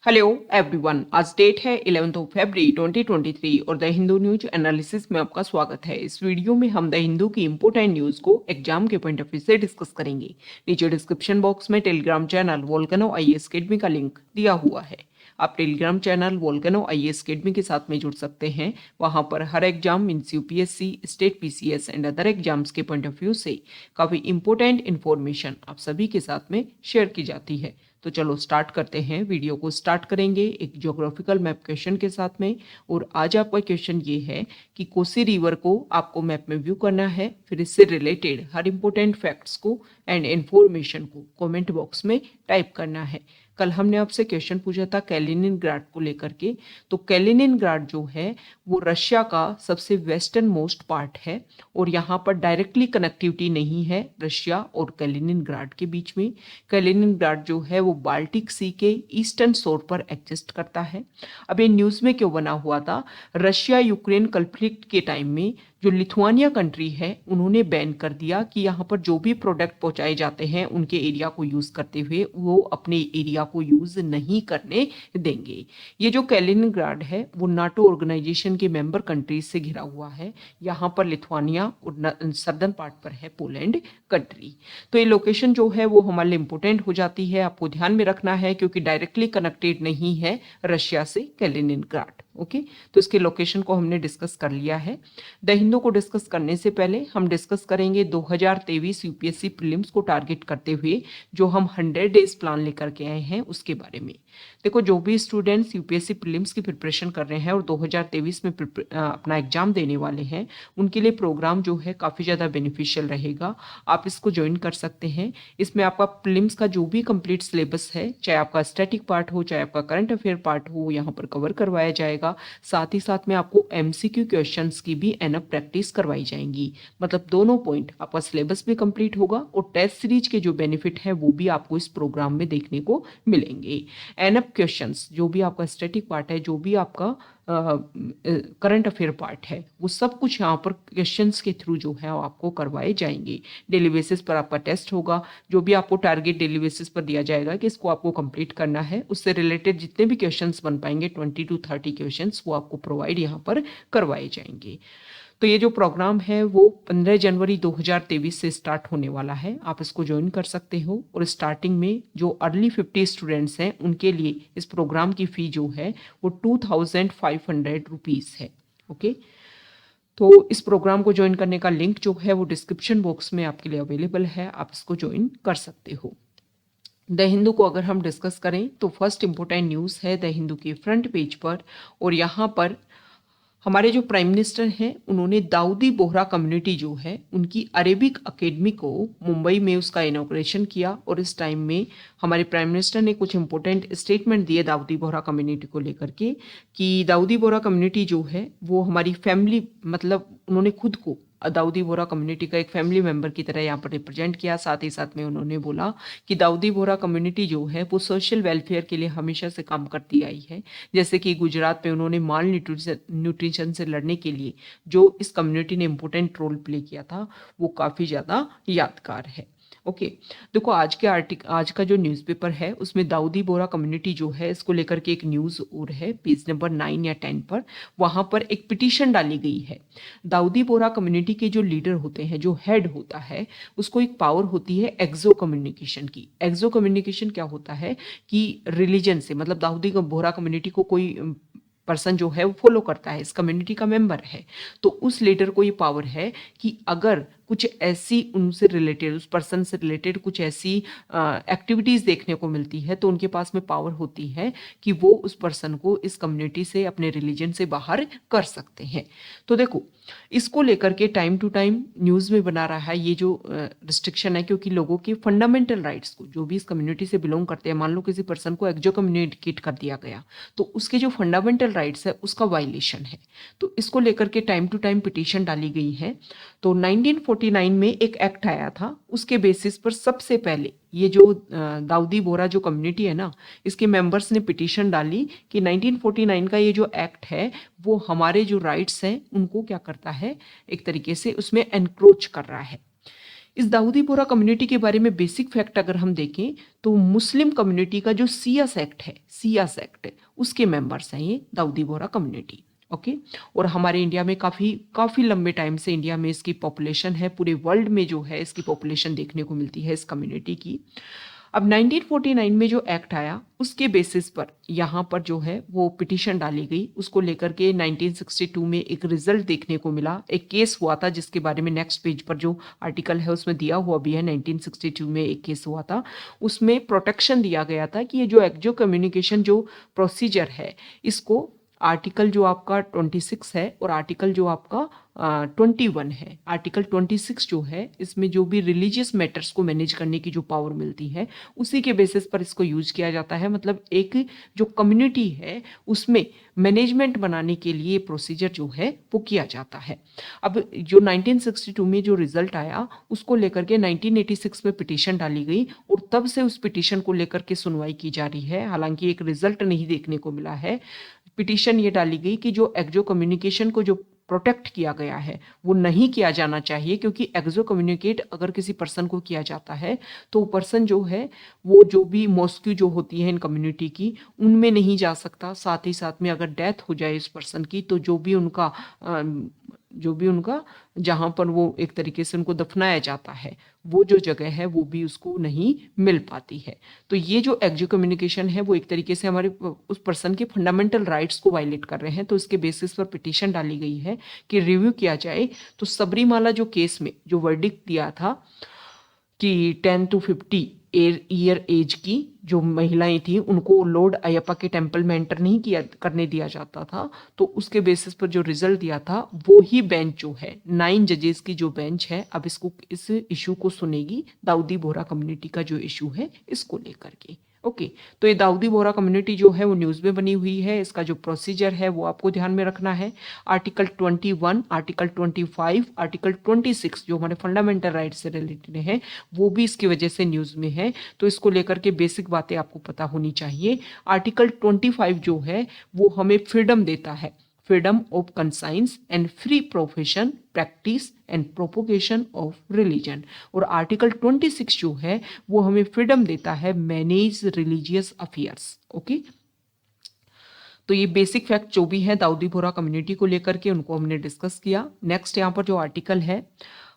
Hello everyone, आज date है 11 फरवरी 2023 और द हिंदू न्यूज एनालिसिस में आपका स्वागत है। इस वीडियो में हम द हिंदू की इंपोर्टेंट न्यूज को एग्जाम के पॉइंट ऑफ व्यू से डिस्कस करेंगे। नीचे डिस्क्रिप्शन बॉक्स में Telegram channel Volcano IAS academy का लिंक दिया हुआ है। आप Telegram channel Volcano IAS academy के साथ में जुड़ सकते हैं। वहां पर हर exam means UPSC, state PCS and other exams के पॉइंट ऑफ व्यू से काफी इंपोर्टेंट इन्फॉर्मेशन आप सभी के साथ में शेयर की जाती है। तो चलो स्टार्ट करते हैं। वीडियो को स्टार्ट करेंगे एक ज्योग्राफिकल मैप क्वेश्चन के साथ में। और आज आपका क्वेश्चन ये है कि कोसी रिवर को आपको मैप में व्यू करना है, फिर इससे रिलेटेड हर इंपॉर्टेंट फैक्ट्स को एंड इंफॉर्मेशन को कमेंट बॉक्स में टाइप करना है। कल हमने आपसे क्वेश्चन पूछा था कैलिनिनग्राड को लेकर के। तो कैलिनिनग्राड जो है वो रशिया का सबसे वेस्टर्न मोस्ट पार्ट है और यहाँ पर डायरेक्टली कनेक्टिविटी नहीं है रशिया और कैलिनिनग्राड के बीच में। कैलिनिनग्राड जो है वो बाल्टिक सी के ईस्टर्न शोर पर एग्जिस्ट करता है। अब ये न्यूज़ में क्यों बना हुआ था? रशिया यूक्रेन कॉन्फ्लिक्ट के टाइम में जो लिथुआनिया कंट्री है उन्होंने बैन कर दिया कि यहाँ पर जो भी प्रोडक्ट पहुंचाए जाते हैं उनके एरिया को यूज़ करते हुए वो अपने एरिया को यूज़ नहीं करने देंगे। ये जो कैलिनिनग्राड है वो नाटो ऑर्गेनाइजेशन के मेंबर कंट्रीज से घिरा हुआ है। यहाँ पर लिथुआनिया और सर्दर्न पार्ट पर है पोलैंड कंट्री। तो ये लोकेशन जो है वो हमारे लिए इंपॉर्टेंट हो जाती है, आपको ध्यान में रखना है क्योंकि डायरेक्टली कनेक्टेड नहीं है रशिया से कैलिनिनग्राड। ओके, तो इसके लोकेशन को हमने डिस्कस कर लिया है। द हिंदू को डिस्कस करने से पहले हम डिस्कस करेंगे 2023 यूपीएससी प्रीलिम्स को टारगेट करते हुए जो हम 100 डेज प्लान लेकर के आए हैं उसके बारे में। देखो, जो भी स्टूडेंट्स यूपीएससी प्रीलिम्स की प्रिपरेशन कर रहे हैं और 2023 में अपना एग्जाम देने वाले हैं उनके लिए प्रोग्राम जो है काफ़ी ज़्यादा बेनिफिशियल रहेगा। आप इसको ज्वाइन कर सकते हैं। इसमें आपका प्रीलिम्स का जो भी कंप्लीट सिलेबस है, चाहे आपका स्टैटिक पार्ट हो चाहे आपका करंट अफेयर पार्ट हो, यहाँ पर कवर करवाया जाएगा। साथ ही साथ में आपको एमसीक्यू क्वेश्चंस की भी एनफ प्रैक्टिस करवाई जाएंगी। मतलब दोनों पॉइंट, आपका सिलेबस भी कंप्लीट होगा और टेस्ट सीरीज के जो बेनिफिट है वो भी आपको इस प्रोग्राम में देखने को मिलेंगे। एनफ क्वेश्चंस जो भी आपका स्टैटिक पार्ट है, जो भी आपका करंट अफेयर पार्ट है, वो सब कुछ यहाँ पर क्वेश्चंस के थ्रू जो है आपको करवाए जाएंगे। डेली बेसिस पर आपका टेस्ट होगा। जो भी आपको टारगेट डेली बेसिस पर दिया जाएगा कि इसको आपको कंप्लीट करना है, उससे रिलेटेड जितने भी क्वेश्चंस बन पाएंगे 20 to 30 क्वेश्चंस वो आपको प्रोवाइड यहाँ पर करवाए जाएंगे। तो ये जो प्रोग्राम है वो 15 जनवरी 2023 से स्टार्ट होने वाला है। आप इसको ज्वाइन कर सकते हो और स्टार्टिंग में जो अर्ली 50 स्टूडेंट्स हैं उनके लिए इस प्रोग्राम की फ़ी जो है वो 2500 रुपीज़ है। ओके, तो इस प्रोग्राम को ज्वाइन करने का लिंक जो है वो डिस्क्रिप्शन बॉक्स में आपके लिए अवेलेबल है, आप इसको ज्वाइन कर सकते हो। द हिंदू को अगर हम डिस्कस करें तो फर्स्ट इंपॉर्टेंट न्यूज़ है द हिंदू के फ्रंट पेज पर, और यहाँ पर हमारे जो प्राइम मिनिस्टर हैं उन्होंने दाऊदी बोहरा कम्युनिटी जो है उनकी अरेबिक अकेडमी को मुंबई में उसका इनॉग्रेशन किया। और इस टाइम में हमारे प्राइम मिनिस्टर ने कुछ इंपॉर्टेंट स्टेटमेंट दिए दाऊदी बोहरा कम्युनिटी को लेकर के कि दाऊदी बोहरा कम्युनिटी जो है वो हमारी फैमिली, मतलब उन्होंने खुद को दाऊदी बोहरा कम्युनिटी का एक फैमिली मेंबर की तरह यहाँ पर रिप्रेजेंट किया। साथ ही साथ में उन्होंने बोला कि दाऊदी बोहरा कम्युनिटी जो है वो सोशल वेलफेयर के लिए हमेशा से काम करती आई है। जैसे कि गुजरात में उन्होंने माल न्यूट्रिशन से लड़ने के लिए जो इस कम्युनिटी ने इम्पोर्टेंट रोल प्ले किया था वो काफ़ी ज़्यादा यादगार है। ओके, देखो आज का जो न्यूज़पेपर है उसमें दाऊदी बोहरा कम्युनिटी जो है इसको लेकर के एक न्यूज़ और है पेज नंबर 9 या 10 पर। वहाँ पर एक पिटीशन डाली गई है। दाऊदी बोहरा कम्युनिटी के जो लीडर होते हैं, जो हेड होता है, उसको एक पावर होती है एक्सो कम्युनिकेशन की। एक्सो कम्युनिकेशन क्या होता है कि रिलीजन से, मतलब दाऊदी बोहरा कम्युनिटी को कोई पर्सन जो है वो फॉलो करता है, इस कम्युनिटी का मेंबर है, तो उस लीडर को ये पावर है कि अगर कुछ ऐसी उनसे रिलेटेड, उस पर्सन से रिलेटेड कुछ ऐसी एक्टिविटीज़ देखने को मिलती है तो उनके पास में पावर होती है कि वो उस पर्सन को इस कम्युनिटी से, अपने रिलीजन से बाहर कर सकते हैं। तो देखो, इसको लेकर के टाइम टू टाइम न्यूज़ में बना रहा है ये जो रिस्ट्रिक्शन है, क्योंकि लोगों के फंडामेंटल राइट्स को, जो भी इस कम्युनिटी से बिलोंग करते हैं, मान लो किसी पर्सन को एक्सो कम्युनिकेट कर दिया गया तो उसके जो फंडामेंटल राइट्स है उसका वायलेशन है। तो इसको लेकर के टाइम टू टाइम पिटीशन डाली गई है। तो 1949 में एक एक्ट आया था, उसके बेसिस पर सबसे पहले ये जो दाऊदी बोहरा जो कम्युनिटी है ना, इसके मेंबर्स ने पिटीशन डाली कि 1949 का ये जो एक्ट है वो हमारे जो राइट्स हैं उनको क्या करता है, एक तरीके से उसमें एनक्रोच कर रहा है। इस दाऊदी बोहरा कम्युनिटी के बारे में बेसिक फैक्ट अगर हम देखें तो मुस्लिम कम्युनिटी का जो सियास एक्ट है, सियास एक्ट, उसके मेंबर्स हैं ये दाऊदी बोहरा कम्युनिटी। ओके और हमारे इंडिया में काफ़ी लंबे टाइम से इंडिया में इसकी पॉपुलेशन है, पूरे वर्ल्ड में जो है इसकी पॉपुलेशन देखने को मिलती है इस कम्युनिटी की। अब 1949 में जो एक्ट आया उसके बेसिस पर यहाँ पर जो है वो पिटीशन डाली गई, उसको लेकर के 1962 में एक रिजल्ट देखने को मिला, एक केस हुआ था जिसके बारे में नेक्स्ट पेज पर जो आर्टिकल है उसमें दिया हुआ भी है। 1962 में एक केस हुआ था, उसमें प्रोटेक्शन दिया गया था कि ये जो एक्जो कम्युनिकेशन जो प्रोसीजर है इसको आर्टिकल जो आपका 26 है और आर्टिकल जो आपका 21 है, आर्टिकल 26 जो है इसमें जो भी रिलीजियस मैटर्स को मैनेज करने की जो पावर मिलती है उसी के बेसिस पर इसको यूज किया जाता है। मतलब एक जो कम्युनिटी है उसमें मैनेजमेंट बनाने के लिए प्रोसीजर जो है वो किया जाता है। अब जो 1962 में जो रिजल्ट आया उसको लेकर के 1986 में पिटीशन डाली गई और तब से उस पिटीशन को लेकर के सुनवाई की जा रही है। हालांकि एक रिजल्ट नहीं देखने को मिला है। पिटीशन ये डाली गई कि जो एक्जो कम्युनिकेशन को जो प्रोटेक्ट किया गया है वो नहीं किया जाना चाहिए, क्योंकि एक्जो कम्युनिकेट अगर किसी पर्सन को किया जाता है तो पर्सन जो है वो जो भी मॉस्क्यू जो होती है इन कम्युनिटी की उनमें नहीं जा सकता। साथ ही साथ में अगर डेथ हो जाए इस पर्सन की तो जो भी उनका जहाँ पर वो एक तरीके से उनको दफनाया जाता है वो जो जगह है वो भी उसको नहीं मिल पाती है। तो ये जो एक्जो कम्युनिकेशन है वो एक तरीके से हमारे उस पर्सन के फंडामेंटल राइट्स को वायलेट कर रहे हैं। तो इसके बेसिस पर पिटीशन डाली गई है कि रिव्यू किया जाए। तो सबरीमाला जो केस में जो वर्डिक्ट दिया था कि 10 to 50 ईयर एज की जो महिलाएं थी उनको लॉर्ड अयप्पा के टेम्पल में एंटर नहीं किया करने दिया जाता था, तो उसके बेसिस पर जो रिजल्ट दिया था वो ही बेंच जो है 9 जजेस की जो बेंच है अब इस इशू को सुनेगी, दाऊदी बोहरा कम्युनिटी का जो इशू है इसको लेकर के। ओके तो ये दाऊदी बोहरा कम्युनिटी जो है वो न्यूज़ में बनी हुई है। इसका जो प्रोसीजर है वो आपको ध्यान में रखना है। आर्टिकल 21, आर्टिकल 25, आर्टिकल 26 जो हमारे फंडामेंटल राइट से रिलेटेड है वो भी इसकी वजह से न्यूज़ में है। तो इसको लेकर के बेसिक बातें आपको पता होनी चाहिए। आर्टिकल 25 जो है वो हमें फ्रीडम देता है, freedom of conscience and free profession practice and propagation of religion. और आर्टिकल 26 जो है वो हमें फ्रीडम देता है मैनेज रिलीजियस अफेयर्स। ओके तो ये बेसिक फैक्ट जो भी है दाऊदी बोहरा कम्युनिटी को लेकर के उनको हमने डिस्कस किया। नेक्स्ट यहाँ पर जो आर्टिकल है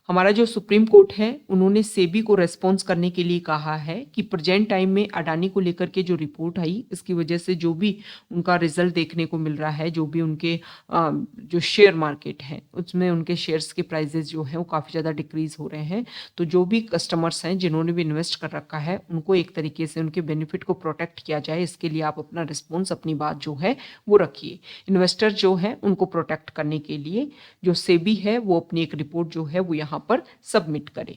हमारा जो सुप्रीम कोर्ट है उन्होंने सेबी को रेस्पॉन्स करने के लिए कहा है कि प्रेजेंट टाइम में अडानी को लेकर के जो रिपोर्ट आई इसकी वजह से जो भी उनका रिजल्ट देखने को मिल रहा है, जो भी उनके जो शेयर मार्केट है उसमें उनके शेयर्स के प्राइजेस जो है वो काफ़ी ज़्यादा डिक्रीज हो रहे हैं। तो जो भी कस्टमर्स हैं जिन्होंने भी इन्वेस्ट कर रखा है उनको एक तरीके से उनके बेनिफिट को प्रोटेक्ट किया जाए, इसके लिए आप अपना रिस्पॉन्स अपनी बात जो है वो रखिए। इन्वेस्टर जो है उनको प्रोटेक्ट करने के लिए जो सेबी है वो अपनी एक रिपोर्ट जो है वो यहाँ पर सबमिट करें।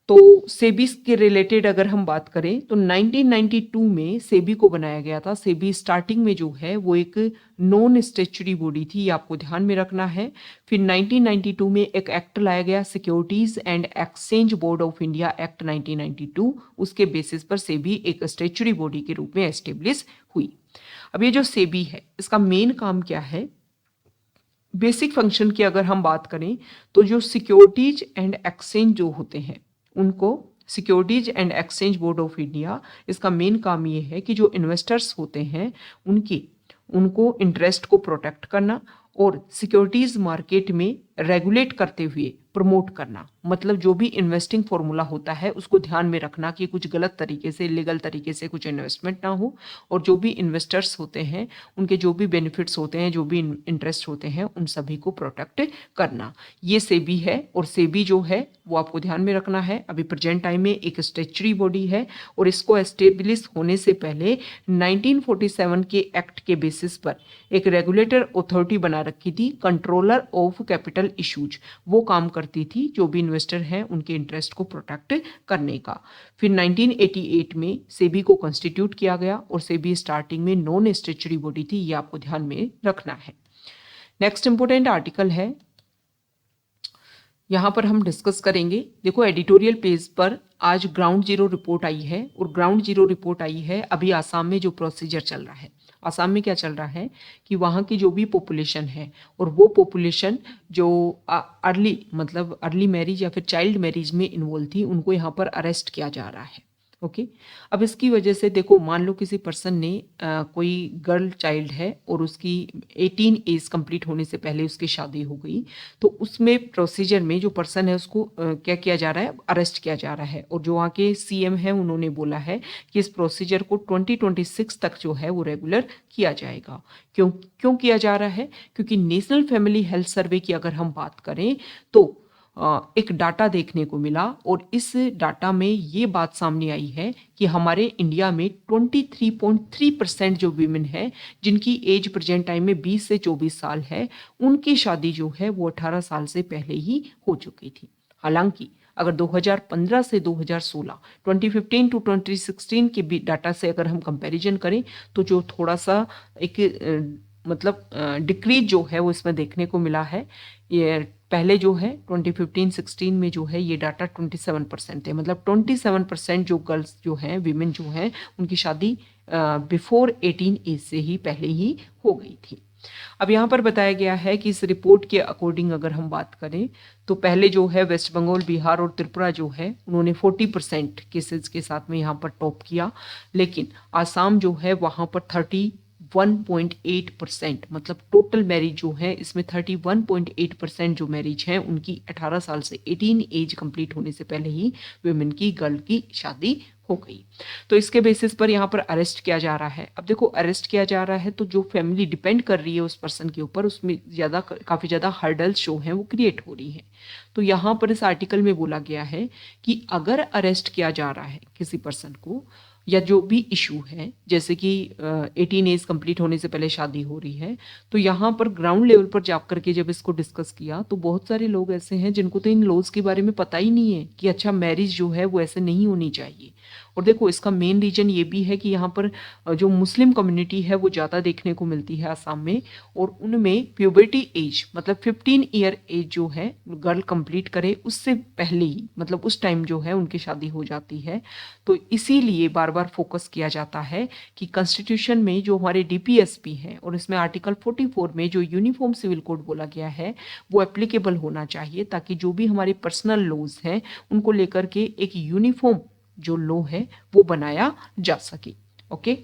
तो सेबी के रिलेटेड अगर हम बात करें तो 1992 में सेबी को बनाया गया था। सेबी स्टार्टिंग में जो है वो एक नॉन स्टैट्यूटरी बॉडी थी, ये आपको ध्यान में रखना है। फिर 1992 में एक एक्ट लाया गया securities and exchange board of India act 1992, उसके बेसिस पर सेबी एक स्टैट्यूटरी बॉडी के रूप में एस्टेब्लिश हुई। अब ये जो सेबी है इसका मेन काम क्या है, बेसिक फंक्शन की अगर हम बात करें तो जो सिक्योरिटीज एंड एक्सचेंज जो होते हैं उनको securities and exchange board of India, इसका मेन काम ये है कि जो इन्वेस्टर्स होते हैं उनको इंटरेस्ट को प्रोटेक्ट करना और सिक्योरिटीज मार्केट में रेगुलेट करते हुए प्रमोट करना। मतलब जो भी इन्वेस्टिंग फॉर्मूला होता है उसको ध्यान में रखना कि कुछ गलत तरीके से, इलीगल तरीके से कुछ इन्वेस्टमेंट ना हो, और जो भी इन्वेस्टर्स होते हैं उनके जो भी बेनिफिट्स होते हैं, जो भी इंटरेस्ट होते हैं, उन सभी को प्रोटेक्ट करना, ये सेबी है। और सेबी जो है वो आपको ध्यान में रखना है अभी प्रेजेंट टाइम में एक स्टैट्यूटरी बॉडी है और इसको एस्टेब्लिश होने से पहले 1947 के एक्ट के बेसिस पर एक रेगुलेटर अथॉरिटी बना रखी थी, कंट्रोलर ऑफ कैपिटल इशूज, वो काम करती थी जो भी इन्वेस्टर हैं उनके इंटरेस्ट को प्रोटेक्ट करने का। फिर 1988 में सेबी को कॉन्स्टिट्यूट किया गया और सेबी स्टार्टिंग में नॉन स्टैट्यूटरी बॉडी थी, ये आपको ध्यान में रखना है। नेक्स्ट इंपोर्टेंट आर्टिकल है यहाँ पर हम डिस्कस करेंगे। देखो एडिटोरियल पेज पर आज ग्राउंड जीरो रिपोर्ट आई है और ग्राउंड जीरो रिपोर्ट आई है अभी आसाम में जो प्रोसीजर चल रहा है। आसाम में क्या चल रहा है कि वहाँ की जो भी पॉपुलेशन है और वो पॉपुलेशन जो अर्ली मैरिज या फिर चाइल्ड मैरिज में इन्वॉल्व थी उनको यहाँ पर अरेस्ट किया जा रहा है। ओके अब इसकी वजह से देखो मान लो किसी पर्सन ने कोई गर्ल चाइल्ड है और उसकी 18 एज कंप्लीट होने से पहले उसकी शादी हो गई, तो उसमें प्रोसीजर में जो पर्सन है उसको क्या किया जा रहा है, अरेस्ट किया जा रहा है। और जो वहाँ के सीएम है उन्होंने बोला है कि इस प्रोसीजर को 2026 तक जो है वो रेगुलर किया जाएगा। क्यों क्यों किया जा रहा है? क्योंकि नेशनल फैमिली हेल्थ सर्वे की अगर हम बात करें तो एक डाटा देखने को मिला और इस डाटा में ये बात सामने आई है कि हमारे इंडिया में 23.3% जो वीमेन है जिनकी एज प्रेजेंट टाइम में 20 से 24 साल है, उनकी शादी जो है वो 18 साल से पहले ही हो चुकी थी। हालांकि अगर 2015 से 2016, 2015 टू 2016 के भी डाटा से अगर हम कंपैरिजन करें तो जो थोड़ा सा एक डिक्रीज जो है वो इसमें देखने को मिला है। ये पहले जो है 2015-16 में जो है ये डाटा 27% है, मतलब 27% जो गर्ल्स जो हैं, वीमेन जो हैं, उनकी शादी बिफोर 18 एज से ही पहले ही हो गई थी। अब यहाँ पर बताया गया है कि इस रिपोर्ट के अकॉर्डिंग अगर हम बात करें तो पहले जो है वेस्ट बंगाल, बिहार और त्रिपुरा जो है उन्होंने 40% केसेस के साथ में यहाँ पर टॉप किया, लेकिन आसाम जो है वहाँ पर 31.8%, मतलब टोटल मैरिज जो है इसमें 31.8% जो मैरिज है उनकी 18 साल से 18 एज कंप्लीट होने से पहले ही वुमेन की, गर्ल की शादी हो गई। तो इसके बेसिस पर यहाँ पर अरेस्ट किया जा रहा है। अब देखो अरेस्ट किया जा रहा है तो जो फैमिली डिपेंड कर रही है उस पर्सन के ऊपर, उसमें काफ़ी ज़्यादा हर्डल्स जो हैं वो क्रिएट हो रही है। तो यहाँ पर इस आर्टिकल में बोला गया है कि अगर अरेस्ट किया जा रहा है किसी पर्सन को या जो भी इशू है, जैसे कि 18 एज कंप्लीट होने से पहले शादी हो रही है, तो यहाँ पर ग्राउंड लेवल पर जा करके जब इसको डिस्कस किया तो बहुत सारे लोग ऐसे हैं जिनको तो इन लॉज के बारे में पता ही नहीं है कि अच्छा मैरिज जो है वो ऐसे नहीं होनी चाहिए। और देखो इसका मेन रीजन ये भी है कि यहाँ पर जो मुस्लिम कम्युनिटी है वो ज़्यादा देखने को मिलती है आसाम में, और उनमें प्यूबर्टी एज मतलब 15 ईयर एज जो है गर्ल कंप्लीट करे उससे पहले ही, मतलब उस टाइम जो है उनकी शादी हो जाती है। तो इसीलिए बार बार फोकस किया जाता है कि कॉन्स्टिट्यूशन में जो हमारे डीपीएसपी हैं और इसमें आर्टिकल 44 में जो यूनिफॉर्म सिविल कोड बोला गया है वो एप्लीकेबल होना चाहिए, ताकि जो भी हमारे पर्सनल लॉज हैं उनको लेकर के एक यूनिफॉर्म जो लॉ है वो बनाया जा सके। ओके,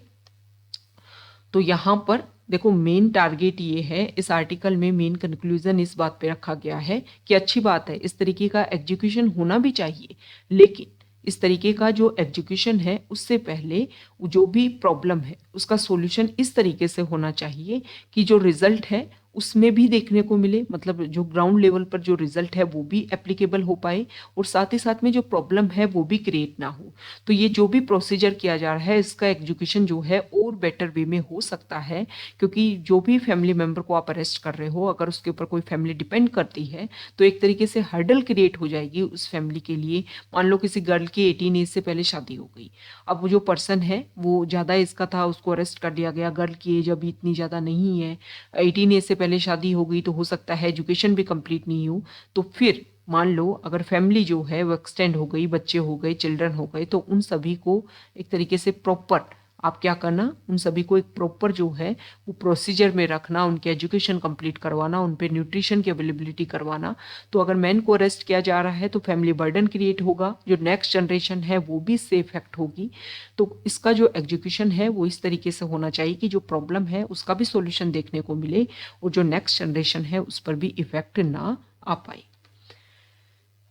तो यहाँ पर देखो मेन टारगेट ये है, इस आर्टिकल में मेन कंक्लूजन इस बात पे रखा गया है कि अच्छी बात है इस तरीके का एग्जीक्यूशन होना भी चाहिए, लेकिन इस तरीके का जो एग्जीक्यूशन है उससे पहले जो भी प्रॉब्लम है उसका सॉल्यूशन इस तरीके से होना चाहिए कि जो रिजल्ट है उसमें भी देखने को मिले, मतलब जो ग्राउंड लेवल पर जो रिजल्ट है वो भी एप्लीकेबल हो पाए और साथ ही साथ में जो प्रॉब्लम है वो भी क्रिएट ना हो। तो ये जो भी प्रोसीजर किया जा रहा है इसका एग्जीक्यूशन जो है और बेटर वे में हो सकता है, क्योंकि जो भी फैमिली मेम्बर को आप अरेस्ट कर रहे हो अगर उसके ऊपर कोई फैमिली डिपेंड करती है तो एक तरीके से हर्डल क्रिएट हो जाएगी उस फैमिली के लिए। मान लो किसी गर्ल की 18 एज से पहले शादी हो गई, अब वो जो पर्सन है वो ज़्यादा एज का था, उसको अरेस्ट कर लिया गया, गर्ल की एज अभी इतनी ज़्यादा नहीं है, 18 एज से पहले शादी हो गई तो हो सकता है एजुकेशन भी कंप्लीट नहीं हो, तो फिर मान लो अगर फैमिली जो है वो एक्सटेंड हो गई, बच्चे हो गए, चिल्ड्रन हो गए, तो उन सभी को एक तरीके से प्रॉपर आप क्या करना, उन सभी को एक प्रॉपर जो है वो प्रोसीजर में रखना, उनके एजुकेशन कंप्लीट करवाना, उन पे न्यूट्रिशन की अवेलेबिलिटी करवाना। तो अगर मैन को अरेस्ट किया जा रहा है तो फैमिली बर्डन क्रिएट होगा, जो नेक्स्ट जनरेशन है वो भी इससे इफेक्ट होगी। तो इसका जो एग्जीक्यूशन है वो इस तरीके से होना चाहिए कि जो प्रॉब्लम है उसका भी सोल्यूशन देखने को मिले और जो नेक्स्ट जनरेशन है उस पर भी इफेक्ट ना आ पाए।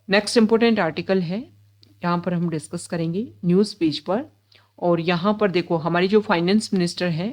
नेक्स्ट इंपॉर्टेंट आर्टिकल है, यहाँ पर हम डिस्कस करेंगे न्यूज़ पेज पर। और यहाँ पर देखो हमारी जो फाइनेंस मिनिस्टर है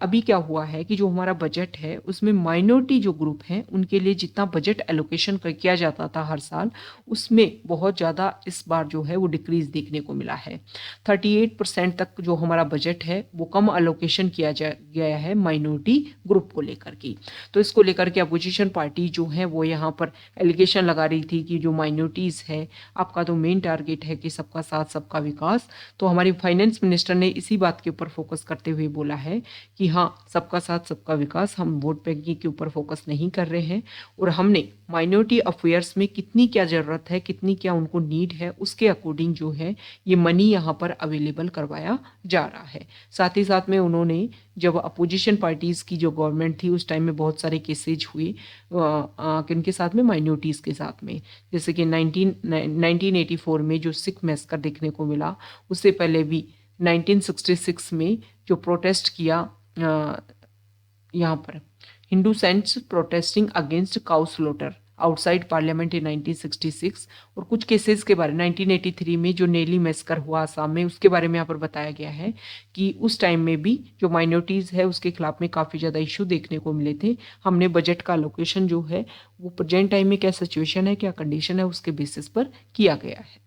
अभी क्या हुआ है कि जो हमारा बजट है उसमें माइनॉरिटी जो ग्रुप है उनके लिए जितना बजट एलोकेशन किया जाता था हर साल उसमें बहुत ज़्यादा इस बार जो है वो डिक्रीज देखने को मिला है। 38% तक जो हमारा बजट है वो कम एलोकेशन किया गया है माइनॉरिटी ग्रुप को लेकर के। तो इसको लेकर के अपोजिशन पार्टी जो है वो यहाँ पर एलिगेशन लगा रही थी कि जो माइनॉरिटीज़ है आपका तो मेन टारगेट है कि सबका साथ सबका विकास। तो हमारी फाइनेंस मिनिस्टर ने इसी बात के ऊपर फोकस करते हुए बोला है कि हाँ, सबका साथ सबका विकास, हम वोट बैंकिंग के ऊपर फोकस नहीं कर रहे हैं और हमने माइनॉरिटी अफेयर्स में कितनी क्या ज़रूरत है, कितनी क्या उनको नीड है, उसके अकॉर्डिंग जो है ये मनी यहाँ पर अवेलेबल करवाया जा रहा है। साथ ही साथ में उन्होंने जब अपोजिशन पार्टीज़ की जो गवर्नमेंट थी उस टाइम में बहुत सारे केसेज हुए किनके साथ में, माइनॉरिटीज़ के साथ में, जैसे कि 1984 में जो सिख मैसकर देखने को मिला, उससे पहले भी 1966 में जो प्रोटेस्ट किया यहाँ पर Hindu saints protesting against cow slaughter outside parliament in 1966, और कुछ केसेस के बारे में 1983 में जो नेली मैसकर हुआ आसाम में, उसके बारे में यहाँ पर बताया गया है कि उस टाइम में भी जो माइनॉरिटीज़ है उसके खिलाफ में काफ़ी ज़्यादा इशू देखने को मिले थे। हमने बजट का अलोकेशन जो है वो प्रेजेंट टाइम में क्या सिचुएशन है, क्या कंडीशन है, उसके बेसिस पर किया गया है।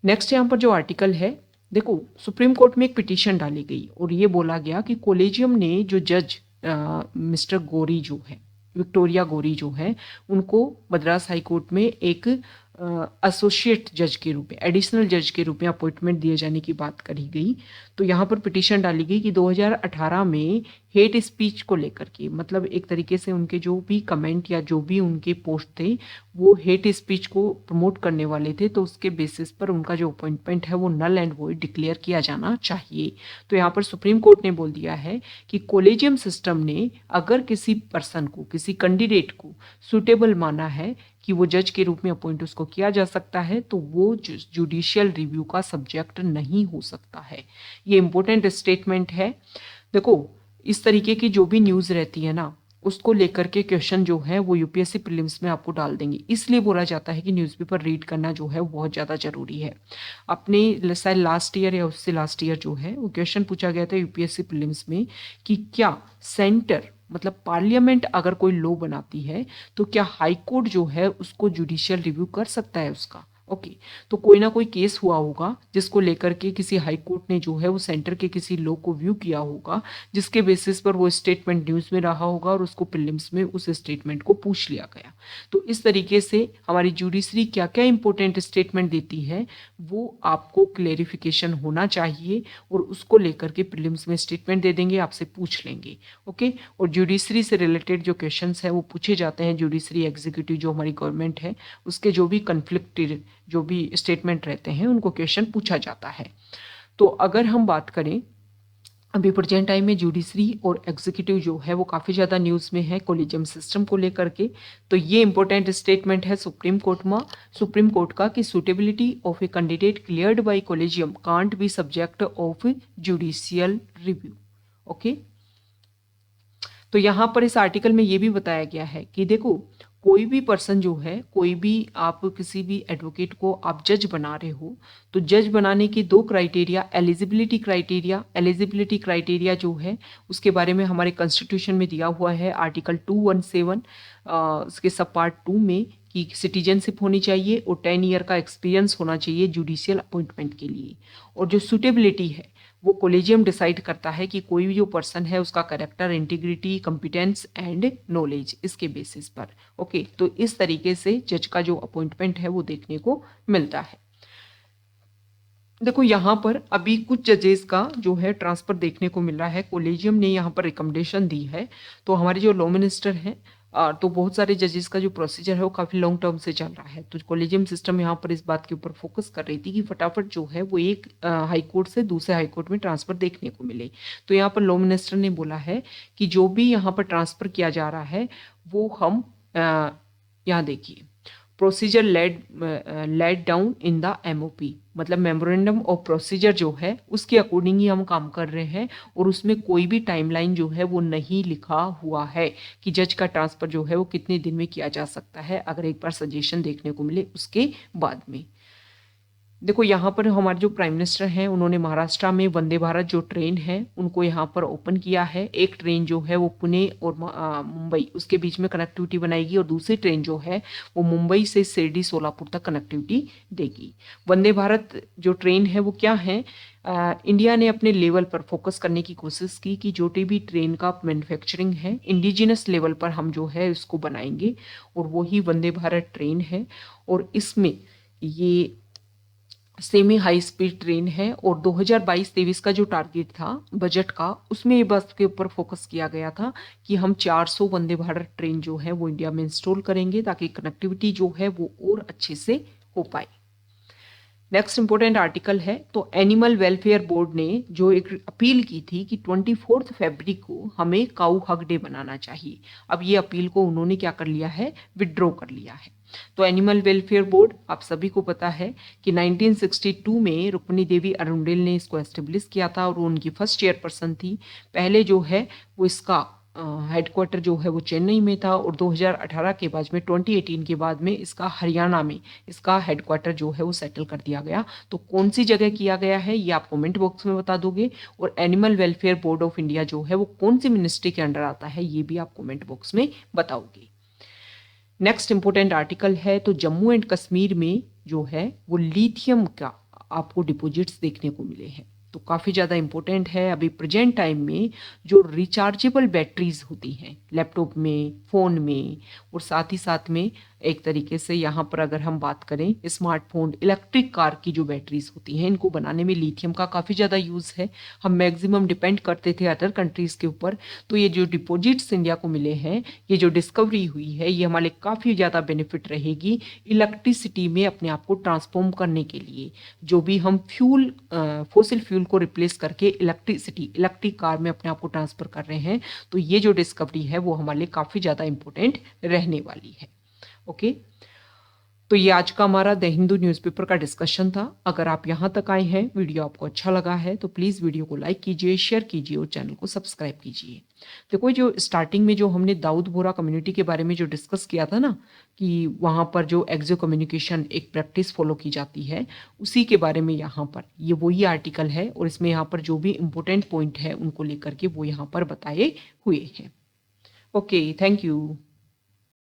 नेक्स्ट यहाँ पर जो आर्टिकल है, देखो सुप्रीम कोर्ट में एक पिटीशन डाली गई और ये बोला गया कि कॉलेजियम ने जो जज मिस्टर गोरी जो है, विक्टोरिया गोरी जो है, उनको मद्रास हाई कोर्ट में एक एसोसिएट जज के रूप में, एडिशनल जज के रूप में अपॉइंटमेंट दिए जाने की बात करी गई। तो यहाँ पर पिटीशन डाली गई कि 2018 में हेट स्पीच को लेकर के, मतलब एक तरीके से उनके जो भी कमेंट या जो भी उनके पोस्ट थे वो हेट स्पीच को प्रमोट करने वाले थे, तो उसके बेसिस पर उनका जो अपॉइंटमेंट है वो नल एंड वॉइड डिक्लेयर किया जाना चाहिए। तो यहाँ पर सुप्रीम कोर्ट ने बोल दिया है कि कॉलेजियम सिस्टम ने अगर किसी पर्सन को, किसी कैंडिडेट को सुटेबल माना है कि वो जज के रूप में अपॉइंट उसको किया जा सकता है, तो वो जुडिशियल रिव्यू का सब्जेक्ट नहीं हो सकता है। ये इंपॉर्टेंट स्टेटमेंट है। देखो इस तरीके की जो भी न्यूज़ रहती है ना, उसको लेकर के क्वेश्चन जो है वो यूपीएससी प्रीलिम्स में आपको डाल देंगे, इसलिए बोला जाता है कि न्यूज़पेपर रीड करना जो है वो बहुत ज़्यादा ज़रूरी है। अपने शायद लास्ट ईयर या उससे लास्ट ईयर जो है वो क्वेश्चन पूछा गया था यूपीएससी प्रीलिम्स में कि क्या सेंटर, मतलब पार्लियामेंट अगर कोई लॉ बनाती है तो क्या हाई कोर्ट जो है उसको जुडिशियल रिव्यू कर सकता है उसका। ओके, तो कोई ना कोई केस हुआ होगा जिसको लेकर के किसी हाई कोर्ट ने जो है वो सेंटर के किसी लॉ को व्यू किया होगा, जिसके बेसिस पर वो स्टेटमेंट न्यूज़ में रहा होगा और उसको प्रीलिम्स में उस स्टेटमेंट को पूछ लिया गया। तो इस तरीके से हमारी जुडिशरी क्या क्या इंपॉर्टेंट स्टेटमेंट देती है वो आपको क्लेरिफिकेशन होना चाहिए, और उसको लेकर के प्रीलिम्स में स्टेटमेंट दे देंगे, आपसे पूछ लेंगे। ओके, और जुडिशरी से रिलेटेड जो क्वेश्चंस हैं वो पूछे जाते हैं, जुडिशरी एग्जीक्यूटिव जो हमारी गवर्नमेंट है उसके जो भी कन्फ्लिक्टेड जो भी स्टेटमेंट रहते हैं उनको क्वेश्चन पूछा जाता है। तो अगर हम बात करें अभी प्रेजेंट टाइम में जुडिशरी और एग्जीक्यूटिव जो है वो काफ़ी ज़्यादा न्यूज़ में है कॉलेजियम सिस्टम को लेकर के, तो ये इंपॉर्टेंट स्टेटमेंट है सुप्रीम कोर्ट का कि suitability of a candidate cleared by collegium can't be subject of judicial review. Okay, तो यहाँ पर इस आर्टिकल में ये भी बताया गया है कि देखो कोई भी पर्सन जो है, कोई भी आप किसी भी एडवोकेट को आप जज बना रहे हो, तो जज बनाने के दो क्राइटेरिया, एलिजिबिलिटी क्राइटेरिया जो है उसके बारे में हमारे कॉन्स्टिट्यूशन में दिया हुआ है आर्टिकल 217 उसके सब पार्ट 2 में कि सिटीजनशिप होनी चाहिए और 10 ईयर का एक्सपीरियंस होना चाहिए जुडिशियल अपॉइंटमेंट के लिए। और जो सुटेबिलिटी है वो कॉलेजियम डिसाइड करता है कि कोई भी जो पर्सन है उसका character, integrity, competence and knowledge, इसके बेसिस पर। ओके, तो इस तरीके से जज का जो अपॉइंटमेंट है वो देखने को मिलता है। देखो यहाँ पर अभी कुछ जजेस का जो है ट्रांसफर देखने को मिल रहा है, कॉलेजियम ने यहाँ पर रिकमेंडेशन दी है। तो हमारे जो लॉ मिनिस्टर हैं तो बहुत सारे जजेस का जो प्रोसीजर है वो काफ़ी लॉन्ग टर्म से चल रहा है, तो कॉलेजियम सिस्टम यहाँ पर इस बात के ऊपर फोकस कर रही थी कि फटाफट जो है वो एक हाई कोर्ट से दूसरे हाई कोर्ट में ट्रांसफ़र देखने को मिले। तो यहाँ पर लॉ मिनिस्टर ने बोला है कि जो भी यहाँ पर ट्रांसफ़र किया जा रहा है वो हम यहाँ देखिए procedure laid down in the MOP, मतलब मेमोरेंडम ऑफ प्रोसीजर जो है उसके अकॉर्डिंग ही हम काम कर रहे हैं, और उसमें कोई भी टाइमलाइन जो है वो नहीं लिखा हुआ है कि जज का ट्रांसफ़र जो है वो कितने दिन में किया जा सकता है अगर एक बार सजेशन देखने को मिले उसके बाद में। देखो यहाँ पर हमारे जो प्राइम मिनिस्टर हैं उन्होंने महाराष्ट्र में वंदे भारत जो ट्रेन है उनको यहाँ पर ओपन किया है। एक ट्रेन जो है वो पुणे और मुंबई उसके बीच में कनेक्टिविटी बनाएगी, और दूसरी ट्रेन जो है वो मुंबई से शिरडी सोलापुर तक कनेक्टिविटी देगी। वंदे भारत जो ट्रेन है वो क्या है, इंडिया ने अपने लेवल पर फोकस करने की कोशिश की कि जो भी ट्रेन का मैन्युफैक्चरिंग है इंडिजिनस लेवल पर हम जो है इसको बनाएंगे, और वही वंदे भारत ट्रेन है। और इसमें ये सेमी हाई स्पीड ट्रेन है और 2022-23 का जो टारगेट था बजट का, उसमें ये बस के ऊपर फोकस किया गया था कि हम 400 वंदे भारत ट्रेन जो है वो इंडिया में इंस्टॉल करेंगे ताकि कनेक्टिविटी जो है वो और अच्छे से हो पाए। नेक्स्ट इंपॉर्टेंट आर्टिकल है तो एनिमल वेलफेयर बोर्ड ने जो एक अपील की थी कि 24 फरवरी को हमें काऊ हक डे बनाना चाहिए। अब ये अपील को उन्होंने क्या कर लिया है, विड्रॉ कर लिया है। तो एनिमल वेलफेयर बोर्ड आप सभी को पता है कि 1962 में रुक्मिणी देवी अरुंडेल ने इसको एस्टेब्लिश किया था और वो उनकी फर्स्ट चेयरपर्सन थी। पहले जो है वो इसका हेडक्वार्टर जो है वो चेन्नई में था और 2018 के बाद में 2018 के बाद में इसका हरियाणा में इसका हेडक्वार्टर जो है वो सेटल कर दिया गया। तो कौन सी जगह किया गया है ये आप कमेंट बॉक्स में बता दोगे, और animal welfare board of India जो है वो कौन सी मिनिस्ट्री के अंडर आता है ये भी आप कमेंट बॉक्स में बताओगे। नेक्स्ट इंपोर्टेंट आर्टिकल है तो जम्मू एंड कश्मीर में जो है वो लिथियम का आपको डिपॉजिट्स देखने को मिले हैं। तो काफ़ी ज़्यादा इंपॉर्टेंट है। अभी प्रेजेंट टाइम में जो रिचार्जेबल बैटरीज होती हैं लैपटॉप में, फ़ोन में, और साथ ही साथ में एक तरीके से यहाँ पर अगर हम बात करें स्मार्टफोन, इलेक्ट्रिक कार की जो बैटरीज होती हैं इनको बनाने में लिथियम का काफ़ी ज़्यादा यूज़ है। हम मैक्सिमम डिपेंड करते थे अदर कंट्रीज़ के ऊपर। तो ये जो डिपॉजिट्स इंडिया को मिले हैं, ये जो डिस्कवरी हुई है, ये हमारे काफ़ी ज़्यादा बेनिफिट रहेगी इलेक्ट्रिसिटी में अपने आप को ट्रांसफॉर्म करने के लिए। जो भी हम फ्यूल फॉसिल फ्यूल को रिप्लेस करके इलेक्ट्रिक कार में अपने आप को ट्रांसफर कर रहे हैं, तो ये जो डिस्कवरी है वो हमारे लिए काफ़ी ज़्यादा इंपॉर्टेंट रहने वाली है। ओके, तो ये आज का हमारा द हिंदू न्यूज़पेपर का डिस्कशन था। अगर आप यहाँ तक आए हैं, वीडियो आपको अच्छा लगा है तो प्लीज़ वीडियो को लाइक कीजिए, शेयर कीजिए और चैनल को सब्सक्राइब कीजिए। देखो जो स्टार्टिंग में जो हमने दाऊद बोहरा कम्युनिटी के बारे में जो डिस्कस किया था ना कि वहाँ पर जो एक्सो कम्युनिकेशन एक प्रैक्टिस फॉलो की जाती है, उसी के बारे में यहाँ पर ये वही आर्टिकल है और इसमें यहाँ पर जो भी इम्पोर्टेंट पॉइंट है उनको लेकर के वो यहाँ पर बताए हुए हैं। Okay, thank you.